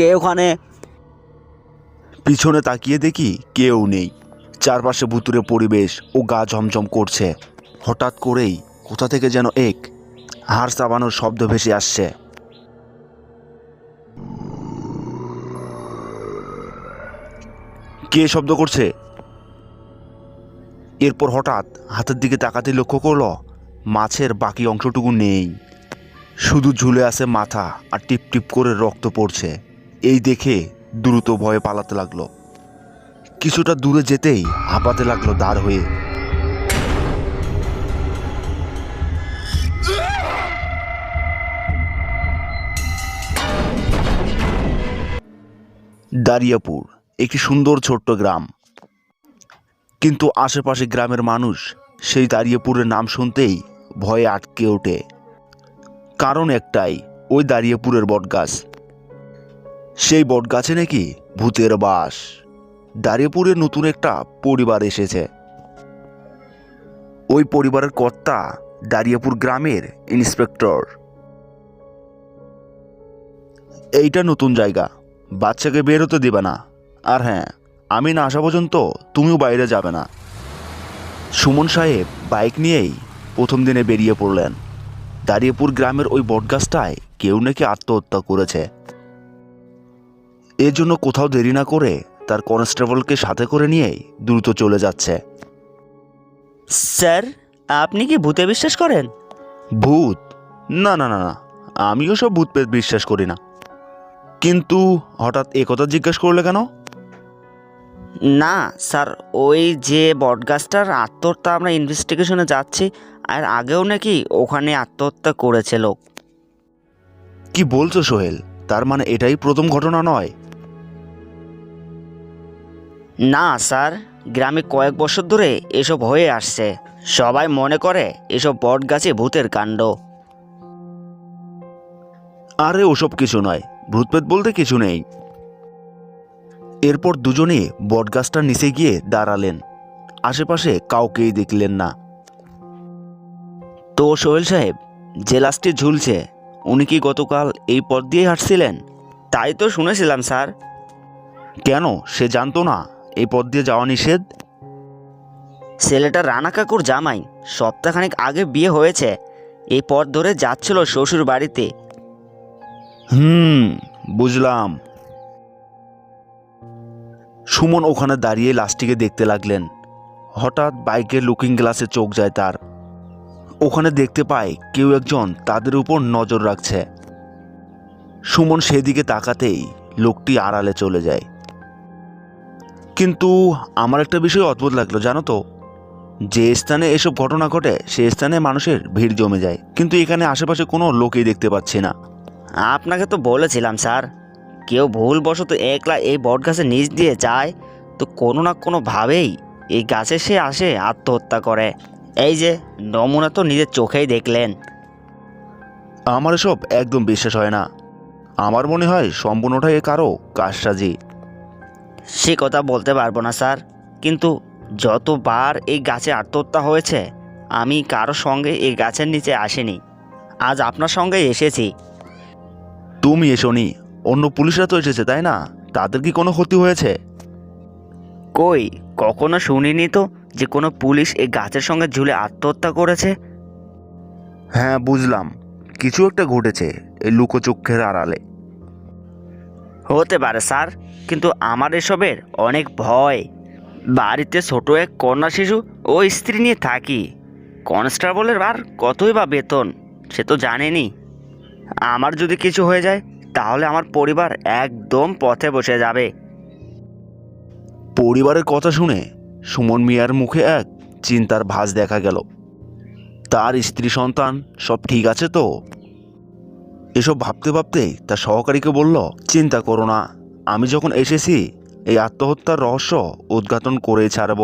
কে ওখানে? পিছনে তাকিয়ে দেখি কেউ নেই। চারপাশে ভুতুড়ে পরিবেশ ও গা ঝমঝম করছে। হঠাৎ করেই কোথা থেকে যেন এক হাড় চাবানোর শব্দ ভেসে আসছে। কে শব্দ করছে? এরপর হঠাৎ হাতের দিকে তাকাতে লক্ষ্য করলো মাছের বাকি অংশটুকু নেই, শুধু ঝুলে আছে মাথা আর টিপ টিপ করে রক্ত পড়ছে। এই দেখে দ্রুত ভয়ে পালাতে লাগলো। কিছুটা দূরে যেতেই হাঁপাতে লাগলো দাঁড় হয়ে। দারিয়াপুর একটি সুন্দর ছোট্ট গ্রাম, কিন্তু আশেপাশে গ্রামের মানুষ সেই দারিয়াপুরের নাম শুনতেই ভয়ে আটকে ওঠে। কারণ একটাই, ওই দারিয়াপুরের বটগাছ। সেই বটগাছে নাকি ভূতের বাস। দারিয়াপুরে নতুন একটা পরিবার এসেছে। ওই পরিবারের কর্তা দারিয়াপুর গ্রামের ইন্সপেক্টর। এইটা নতুন জায়গা, বাচ্চাকে বের হতে দেবে না। আর হ্যাঁ, আমি না আসা পর্যন্ত তুমিও বাইরে যাবে না। সুমন সাহেব বাইক নিয়েই প্রথম দিনে বেরিয়ে পড়লেন। দারিয়াপুর গ্রামের ওই বটগাছটায় কেউ নাকি আত্মহত্যা করেছে। এর জন্য কোথাও দেরি না করে তার কনস্টেবলকে সাথে করে নিয়েই দ্রুত চলে যাচ্ছে। স্যার, আপনি কি ভূতে বিশ্বাস করেন? ভূত? না না না না, আমিও সব ভূত পেত বিশ্বাস করি না। কিন্তু হঠাৎ একথা জিজ্ঞেস করলে কেন? না স্যার, ওই যে বটগাছটার আত্মহত্যা আমরা ইনভেস্টিগেশনে যাচ্ছি, আর আগেও নাকি ওখানে আত্মহত্যা করেছে লোক। কি বলছো সোহেল? তার মানে এটাই প্রথম ঘটনা নয়? না স্যার, গ্রামে কয়েক বছর ধরে এসব হয়ে আসছে। সবাই মনে করে এসব বটগাছে ভূতের কাণ্ড। আরে ওসব কিছু নয়, ভূতপ্রেত বলতে কিছু নেই। এরপর দুজনে বটগাছটার নিচে গিয়ে দাঁড়ালেন। আশেপাশে কাউকেই দেখলেন না। তো সোহেল সাহেব, যে লাশটি ঝুলছে, উনি কি গতকাল এই পথ দিয়ে হাঁটছিলেন? তাই তো শুনেছিলাম স্যার। কেন, সে জানতো না এই পথ দিয়ে যাওয়া নিষেধ? ছেলেটা রানা কাকুর জামাই, সপ্তাহখানেক আগে বিয়ে হয়েছে। এই পথ ধরে যাচ্ছিল শ্বশুর বাড়িতে। বুঝলাম। সুমন ওখানে দাঁড়িয়ে লাশটিকে দেখতে লাগলেন। হঠাৎ বাইকের লুকিং গ্লাসে চোখ যায় তার। ওখানে দেখতে পায় কেউ একজন তাদের উপর নজর রাখছে। সুমন সেদিকে তাকাতেই লোকটি আড়ালে চলে যায়। কিন্তু আমার একটা বিষয় অদ্ভুত লাগলো, জানো তো? যে স্থানে এসব ঘটনা ঘটে সে স্থানে মানুষের ভিড় জমে যায়, কিন্তু এখানে আশেপাশে কোনো লোকই দেখতে পাচ্ছি না। আপনাকে তো বলেছিলাম স্যার, কেউ ভুলবশত একলা এই বট গাছের নিচ দিয়ে যায় তো কোনো না কোনোভাবেই এই গাছে সে আসে আত্মহত্যা করে। এই যে নমুনা তো নিজের চোখেই দেখলেন। আমার এসব একদম বিশ্বাস হয় না। আমার মনে হয় সম্পূর্ণটাই কারো কারসাজি। সে কথা বলতে পারবো না স্যার, কিন্তু যতবার এই গাছে আত্মহত্যা হয়েছে আমি কারো সঙ্গে এই গাছের নিচে আসিনি। আজ আপনার সঙ্গে এসেছি। তুমি এসোনি, অন্য পুলিশরা তো এসেছে, তাই না? তাদের কি কোনো ক্ষতি হয়েছে? কই, কখনো শুনিনি তো যে কোনো পুলিশ এই গাছের সঙ্গে ঝুলে আত্মহত্যা করেছে। হ্যাঁ বুঝলাম, কিছু একটা ঘটেছে এই লুকোচক্ষের আড়ালে। হতে পারে স্যার, কিন্তু আমার এসবের অনেক ভয়। বাড়িতে ছোট এক কন্যা শিশু ও স্ত্রী নিয়ে থাকি। কনস্টেবলের আর কতই বা বেতন সে তো জানেনি। আমার যদি কিছু হয়ে যায় তাহলে আমার পরিবার একদম পথে বসে যাবে। পরিবারের কথা শুনে সুমন মিয়ার মুখে এক চিন্তার ভাঁজ দেখা গেল। তার স্ত্রী সন্তান সব ঠিক আছে তো? এসব ভাবতে ভাবতেই তার সহকারীকে বলল, চিন্তা করো না, আমি যখন এসেছি এই আত্মহত্যার রহস্য উদ্ঘাটন করেই ছাড়ব।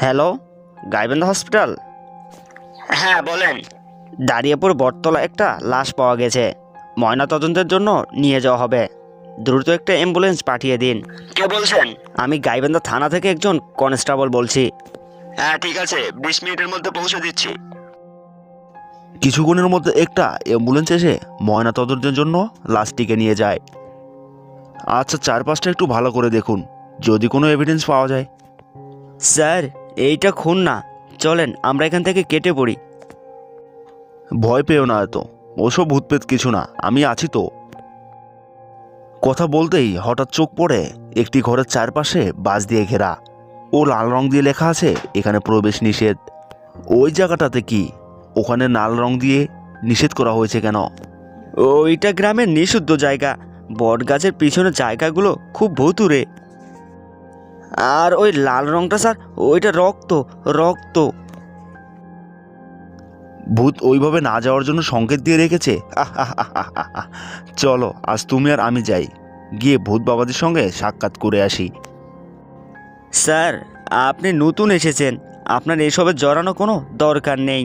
Hello, Gaibandha hospital? হ্যাঁ বলেন। দাঁড়িয়েপুর বটতলা একটা লাশ পাওয়া গেছে, ময়নাতদন্তের জন্য নিয়ে যাওয়া হবে। দ্রুত একটা অ্যাম্বুলেন্স পাঠিয়ে দিন। কে বলছেন? আমি গাইবান্ধা থানা থেকে একজন কনস্টেবল বলছি। হ্যাঁ ঠিক আছে, 20 মিনিটের মধ্যে পৌঁছে দিচ্ছি। কিছুক্ষণের মধ্যে একটা অ্যাম্বুলেন্স এসে ময়নাতদন্তের জন্য লাশটিকে নিয়ে যায়। আচ্ছা, চারপাশটা একটু ভালো করে দেখুন, যদি কোনো এভিডেন্স পাওয়া যায়। স্যার, এইটা খুন না, চলেন আমরা এখান থেকে কেটে পড়ি। ভয় পেও না, এত ওসব ভূতপ্রেত কিছু না, আমি আছি তো। কথা বলতেই হঠাৎ চোখ পড়ে একটি ঘরের চারপাশে বাঁশ দিয়ে ঘেরা ও লাল রং দিয়ে লেখা আছে এখানে প্রবেশ নিষেধ। ওই জায়গাটাতে কি ওখানে লাল রং দিয়ে নিষেধ করা হয়েছে কেন? ওইটা গ্রামের নিষিদ্ধ জায়গা, বট গাছের পিছনে জায়গাগুলো খুব ভুতুরে। আর ওই লাল রংটা স্যার, ওইটা রক্ত রক্ত। ভূত ওইভাবে না যাওয়ার জন্য সংকেত দিয়ে রেখেছে। চলো আজ তুমি আর আমি যাই, গিয়ে ভূত বাবাদের সঙ্গে সাক্ষাৎ করে আসি। স্যার, আপনি নতুন এসেছেন, আপনার এসবে জড়ানো কোনো দরকার নেই।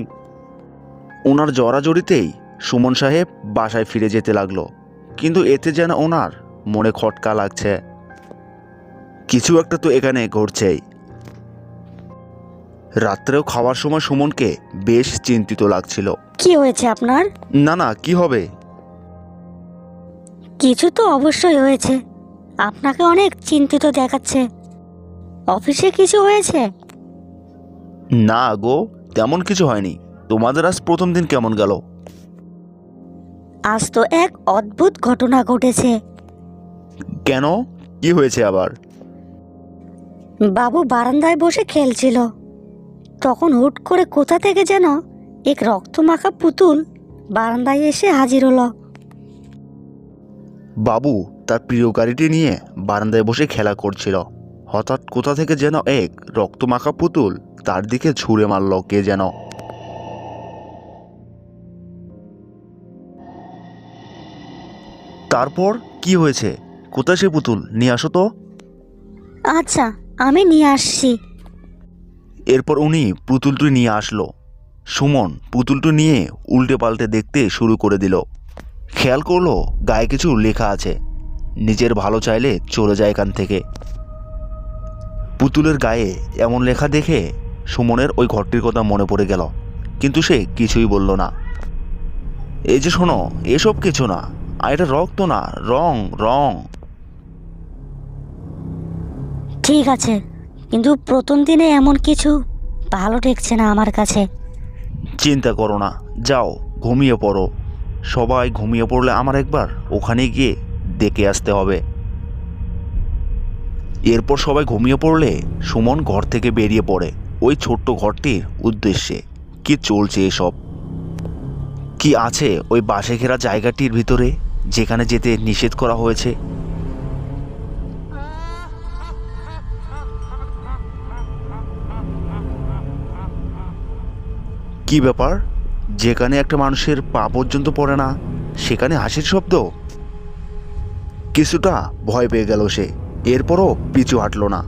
ওনার জড়াজড়িতেই সুমন সাহেব বাসায় ফিরে যেতে লাগলো, কিন্তু এতে যেন ওনার মনে খটকা লাগছে। কিছু একটা তো এখানে ঘটছেই। রাত্রেও খাওয়ার সময় সুমনকে বেশ চিন্তিত লাগছিল। কি হয়েছে আপনার? না না, কি হবে? কিছু তো অবশ্যই হয়েছে, আপনাকে অনেক চিন্তিত দেখাচ্ছে। অফিসে কিছু হয়েছে? না গো, তেমন কিছু হয়নি। তোমাদের আজ প্রথম দিন কেমন গেল? আজ তো এক অদ্ভুত ঘটনা ঘটেছে। কেন, কি হয়েছে আবার? বাবু বারান্দায় বসে খেলছিল, তখন হুট করে কোথা থেকে যেন এক রক্তমাখা পুতুল বারান্দায় এসে হাজির হলো। বাবু তার প্রিয় গাড়িটি নিয়ে বারান্দায় বসে খেলা করছিল, হঠাৎ কোথা থেকে যেন এক রক্তমাখা পুতুল তার দিকে ছুঁড়ে মারল কে যেন। তারপর কি হয়েছে? কোথায় সে পুতুল? নিয়ে আসো তো। আচ্ছা, আমি নিয়ে আসছি। এরপর উনি পুতুলটি নিয়ে আসলো। সুমন পুতুলটি নিয়ে উল্টে পাল্টে দেখতে শুরু করে দিল। খেয়াল করলো গায়ে কিছু লেখা আছে, নিজের ভালো চাইলে চলে যায় এখান থেকে। পুতুলের গায়ে এমন লেখা দেখে সুমনের ওই ঘরটির কথা মনে পড়ে গেল, কিন্তু সে কিছুই বলল না। এই যে শোনো, এসব কিছু না, আর এটা রক্ত না, রং রং। ঠিক আছে, কিন্তু প্রথম দিনে এমন কিছু ভালো ঠেকছে না আমার কাছে। চিন্তা করো না, যাও ঘুমিয়ে পড়ো। সবাই ঘুমিয়ে পড়লে আমার একবার ওখানে গিয়ে দেখে আসতে হবে। এরপর সবাই ঘুমিয়ে পড়লে সুমন ঘর থেকে বেরিয়ে পড়ে ওই ছোট্ট ঘরটির উদ্দেশ্যে। কি চলছে এসব? কি আছে ওই বাসে ঘেরা জায়গাটির ভিতরে যেখানে যেতে নিষেধ করা হয়েছে? কি ব্যাপার, যেখানে একটা মানুষের পা পর্যন্ত পড়ে না সেখানে হাসির শব্দ? কিছুটা ভয় পেয়ে গেল সে, এরপরও পিছু হাঁটল না।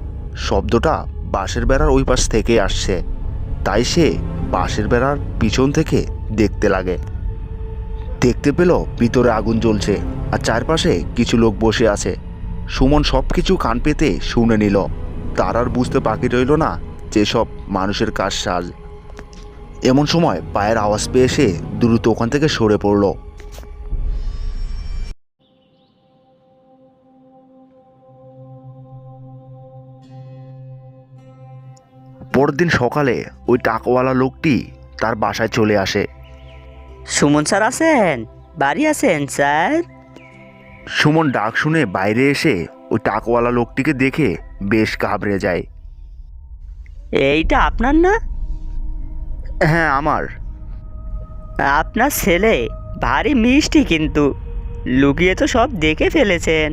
শব্দটা বাঁশের বেড়ার ওই পাশ থেকে আসছে, তাই সে বাঁশের বেড়ার পিছন থেকে দেখতে লাগে। দেখতে পেল ভিতরে আগুন জ্বলছে আর চারপাশে কিছু লোক বসে আছে। সুমন সব কিছু কান পেতে শুনে নিল। তার আর বুঝতে বাকি রইল না যে সব মানুষের কাজ সাজ। এমন সময় পায়ের আওয়াজ পেয়ে সে দ্রুত ওখান থেকে সরে পড়ল। পরদিন সকালে ওই টাকাওয়ালা লোকটি তার বাসায় চলে আসে। সুমন স্যার আছেন? বাড়ি আছেন স্যার? সুমন ডাক শুনে বাইরে এসে ওই টাকাওয়ালা লোকটিকে দেখে বেশ ঘাবড়ে যায়। এইটা আপনার না? হ্যাঁ আমার। আপনার ছেলে ভারী মিষ্টি, কিন্তু লুকিয়ে তো সব দেখে ফেলেছেন।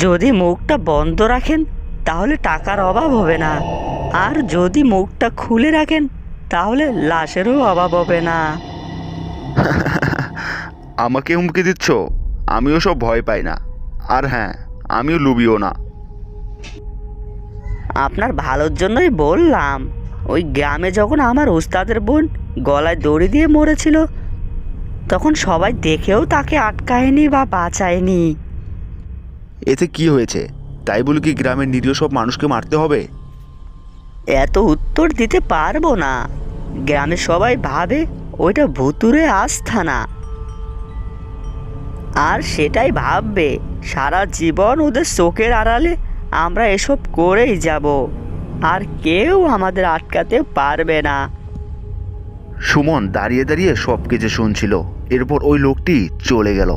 যদি মুখটা বন্ধ রাখেন তাহলে টাকার অভাব হবে না, আর যদি মুখটা খুলে রাখেন তাহলে লাশেরও অভাব হবে না। আমাকে হুমকি দিচ্ছ? আমিও সব ভয় পাই না, আর হ্যাঁ, আমিও লুবিও না। আপনার ভালোর জন্যই বললাম। ওই গ্রামে যখন আমার ওস্তাদের বোন গলায় দড়ি দিয়ে মরেছিল, তখন সবাই দেখেও তাকে আটকায়নি বা বাঁচায়নি। এতে কি হয়েছে? তাই বলে কি গ্রামের নিরীহ সব মানুষকে মারতে হবে? এত উত্তর দিতে পারবো না। গ্রামের সবাই ভাবে ওইটা ভুতুরে আস্থানা। আর সেটাই ভাববে সারা জীবন ওদের চোখের আড়ালে আমরা এসব করেই যাব, আর কেউ আমাদের আটকাতে পারবে না। সুমন দাঁড়িয়ে দাঁড়িয়ে সব কিছু শুনছিল। এরপর ওই লোকটি চলে গেল।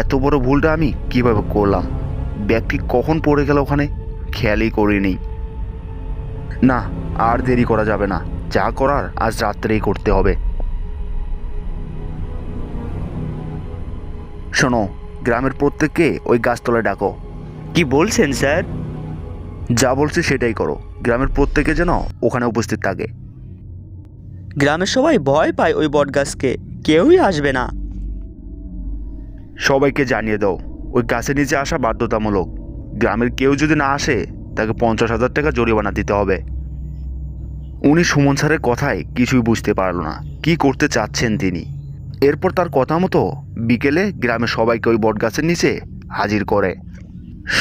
এত বড় ভুলটা আমি কিভাবে করলাম? ব্যাগটি কখন পড়ে গেল ওখানে খেয়ালই করিনি। না, আর দেরি করা যাবে না, যা করার আজ রাত্রেই করতে হবে। শোনো, গ্রামের প্রত্যেককে ওই গাছতলায় ডাকো। কি বলছেন স্যার? যা বলছি সেটাই করো। গ্রামের প্রত্যেকে যেন ওখানে উপস্থিত থাকে। গ্রামের সবাই ভয় পায় ওই বটগাছকে, কেউই আসবে না। সবাইকে জানিয়ে দাও ওই গাছের নিচে আসা বাধ্যতামূলক। গ্রামের কেউ যদি না আসে তাকে 50,000 টাকা জরিমানা দিতে হবে। উনি সুমন স্যারের কথায় কিছুই বুঝতে পারল না কি করতে চাচ্ছেন তিনি। এরপর তার কথা মতো বিকেলে গ্রামের সবাইকে ওই বটগাছের নিচে হাজির করে।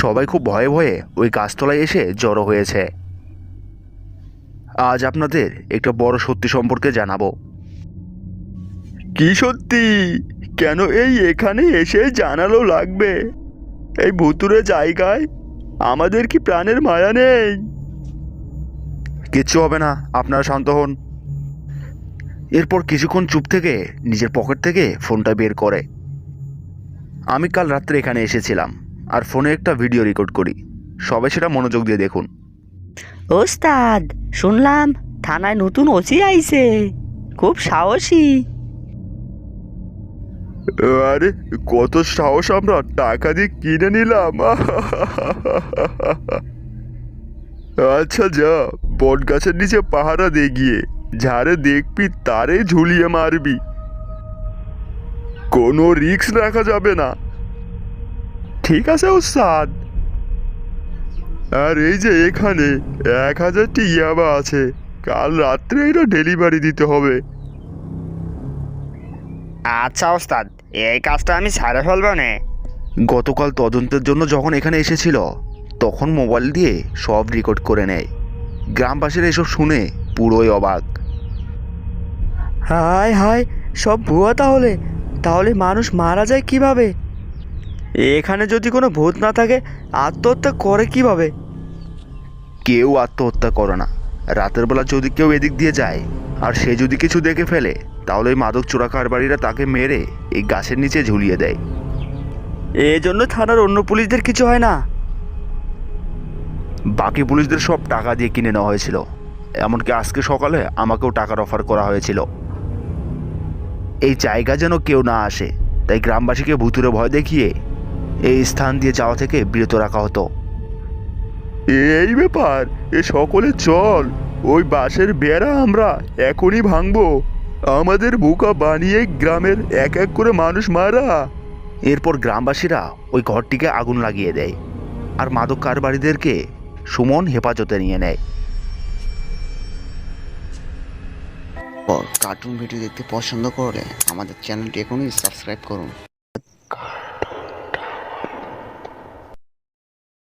সবাই খুব ভয়ে ভয়ে ওই গাছতলায় এসে জড়ো হয়েছে। আজ আপনাদের একটা বড় সত্যি সম্পর্কে জানাবো। কি সত্যি? কেন এই এখানে এসে জানালো লাগবে? এই ভুতুরে জায়গায় আমাদের কি প্রাণের মায়া নেই? কিচ্ছু হবে না, আপনারা শান্ত হন। এরপর কিছুক্ষণ চুপ থেকে নিজের পকেট থেকে ফোনটা বের করে। আমি কাল রাত্রে এখানে এসেছিলাম আর ফোনে একটা ভিডিও রেকর্ড করি। সবাই সেটা মনোযোগ দিয়ে দেখুন। ওস্তাদ, শুনলাম থানায় নতুন ওসি আইছে, খুব সাহসী। আরে কত সাহস, আমরা টাকা দিয়ে কিনে নিলাম। আচ্ছা যা, বট গাছের নিচে পাহারা দিয়ে গিয়ে যারে দেখবি তারে ঝুলিয়ে মারবি, কোনো রিস্ক রাখা যাবে না। ঠিক আছে ওস্তাদ। আর এই যে এখানে 1,000টি ইয়াবা আছে, কাল রাত্রে এটা ডেলিভারি দিতে হবে। আচ্ছা ওস্তাদ, এই কাজটা আমি সারে ফেলবো না। গতকাল তদন্তের জন্য যখন এখানে এসেছিল তখন মোবাইল দিয়ে সব রেকর্ড করে নেয়। গ্রামবাসীরা এসব শুনে পুরোই অবাক। হায় হায়, সব ভুয়া। তাহলে তাহলে মানুষ মারা যায় কিভাবে? এখানে যদি কোনো ভূত না থাকে আত্মহত্যা করে কিভাবে? কেউ আত্মহত্যা করে না। রাতের বেলা যদি কেউ এদিক দিয়ে যায় আর সে যদি কিছু দেখে ফেলে তাহলে ওই মাদক চোরা কারবারিরা তাকে মেরে এই গাছের নিচে ঝুলিয়ে দেয়। এই জন্য থানার অন্য পুলিশদের কিছু হয় না? বাকি পুলিশদের সব টাকা দিয়ে কিনে নেওয়া হয়েছিল। এমনকি আজকে সকালে আমাকেও টাকার অফার করা হয়েছিল। এই জায়গা যেন কেউ না আসে, তাই গ্রামবাসীকে ভুতুরে ভয় দেখিয়ে এই স্থান দিয়ে যাওয়া থেকে বিরত রাখা হতো। এই ব্যাপার, এ সকলে চল, ওই বাঁশের বেড়া আমরা এখনই ভাঙবো। আমাদের বোকা বানিয়ে গ্রামের এক এক করে মানুষ মারা। এরপর গ্রামবাসীরা ওই ঘরটিকে আগুন লাগিয়ে দেয় আর মাদক কারবারিদেরকে সুমন হেফাজতে নিয়ে নেয়। কার্টুন ভিডিও দেখতে পছন্দ করলে আমাদের চ্যানেলটি এখনই সাবস্ক্রাইব করুন।